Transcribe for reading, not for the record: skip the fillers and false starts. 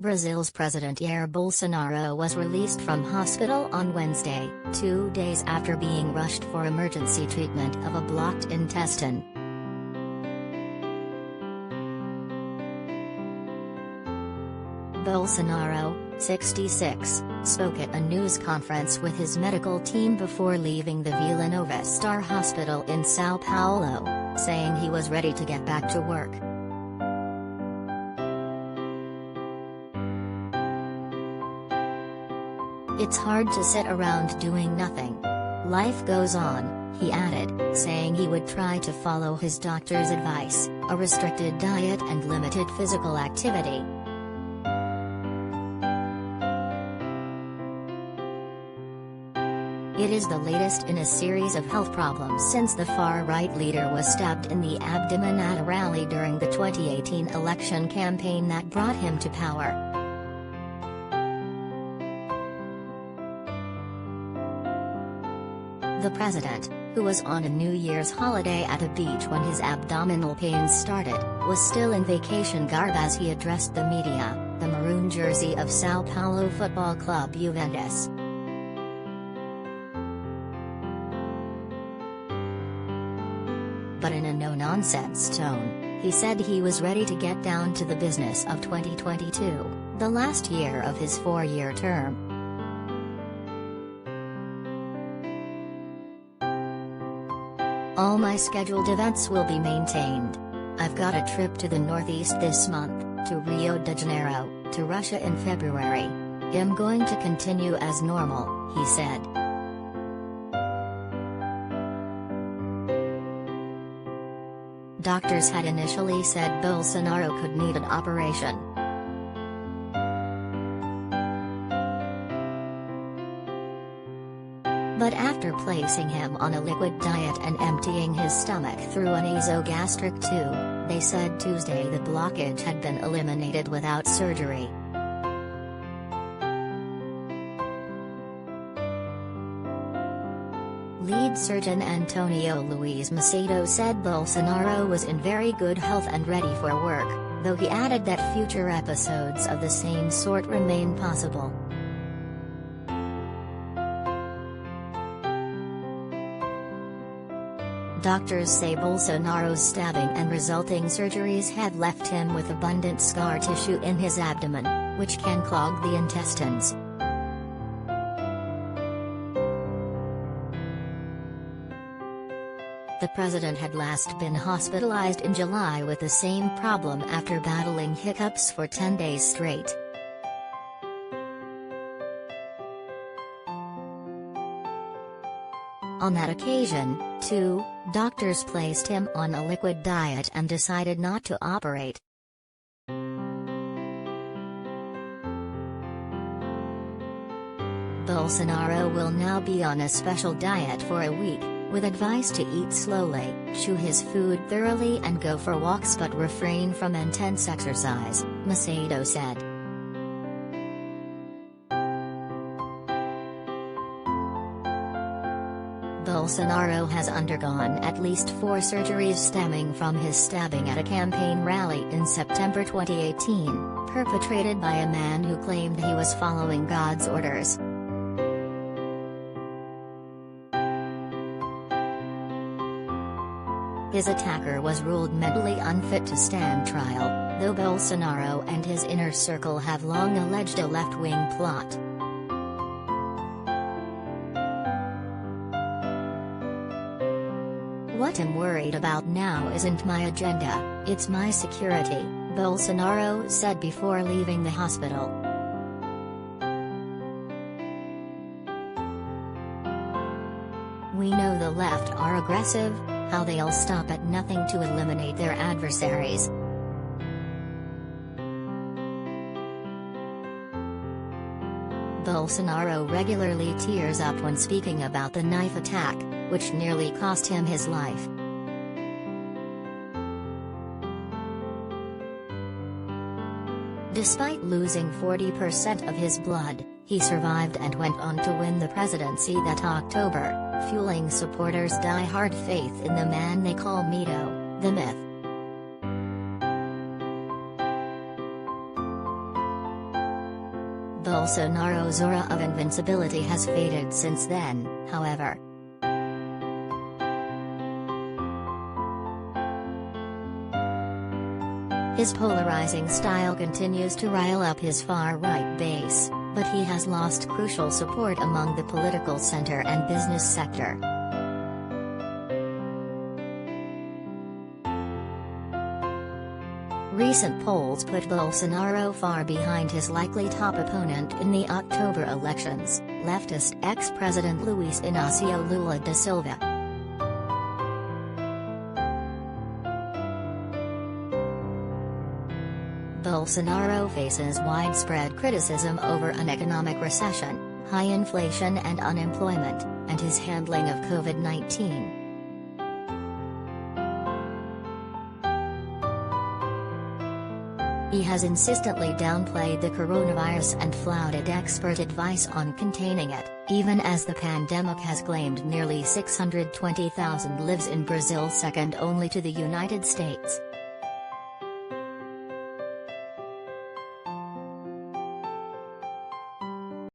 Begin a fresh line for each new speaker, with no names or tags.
Brazil's President Jair Bolsonaro was released from hospital on Wednesday, 2 days after being rushed for emergency treatment of a blocked intestine. Bolsonaro, 66, spoke at a news conference with his medical team before leaving the Vila Nova Star hospital in Sao Paulo, saying he was ready to get back to work. "It's hard to sit around doing nothing. Life goes on," he added, saying he would try to follow his doctor's advice, a restricted diet and limited physical activity. It is the latest in a series of health problems since the far-right leader was stabbed in the abdomen at a rally during the 2018 election campaign that brought him to power. The president, who was on a New Year's holiday at a beach when his abdominal pains started, was still in vacation garb as he addressed the media, the maroon jersey of Sao Paulo football club Juventus. But in a no-nonsense tone, he said he was ready to get down to the business of 2022, the last year of his 4-year term. "All my scheduled events will be maintained. I've got a trip to the Northeast this month, to Rio de Janeiro, to Russia in February. I'm going to continue as normal," he said. Doctors had initially said Bolsonaro could need an operation. But after placing him on a liquid diet and emptying his stomach through a nasogastric tube, they said Tuesday the blockage had been eliminated without surgery. Lead surgeon Antonio Luiz Macedo said Bolsonaro was in very good health and ready for work, though he added that future episodes of the same sort remain possible. Doctors say Bolsonaro's stabbing and resulting surgeries had left him with abundant scar tissue in his abdomen, which can clog the intestines. The president had last been hospitalized in July with the same problem after battling hiccups for 10 days straight. On that occasion, too, doctors placed him on a liquid diet and decided not to operate. Bolsonaro will now be on a special diet for a week, with advice to eat slowly, chew his food thoroughly and go for walks but refrain from intense exercise, Macedo said. Bolsonaro has undergone at least 4 surgeries stemming from his stabbing at a campaign rally in September 2018, perpetrated by a man who claimed he was following God's orders. His attacker was ruled mentally unfit to stand trial, though Bolsonaro and his inner circle have long alleged a left-wing plot. "What I'm worried about now isn't my agenda, it's my security," Bolsonaro said before leaving the hospital. "We know the left are aggressive, how they'll stop at nothing to eliminate their adversaries. Bolsonaro regularly tears up when speaking about the knife attack, which nearly cost him his life. Despite losing 40% of his blood, he survived and went on to win the presidency that October, fueling supporters' die-hard faith in the man they call Mito, the myth. Bolsonaro's aura of invincibility has faded since then, however. His polarizing style continues to rile up his far-right base, but he has lost crucial support among the political center and business sector. Recent polls put Bolsonaro far behind his likely top opponent in the October elections, leftist ex-president Luiz Inácio Lula da Silva. Bolsonaro faces widespread criticism over an economic recession, high inflation and unemployment, and his handling of COVID-19. He has insistently downplayed the coronavirus and flouted expert advice on containing it, even as the pandemic has claimed nearly 620,000 lives in Brazil, second only to the United States.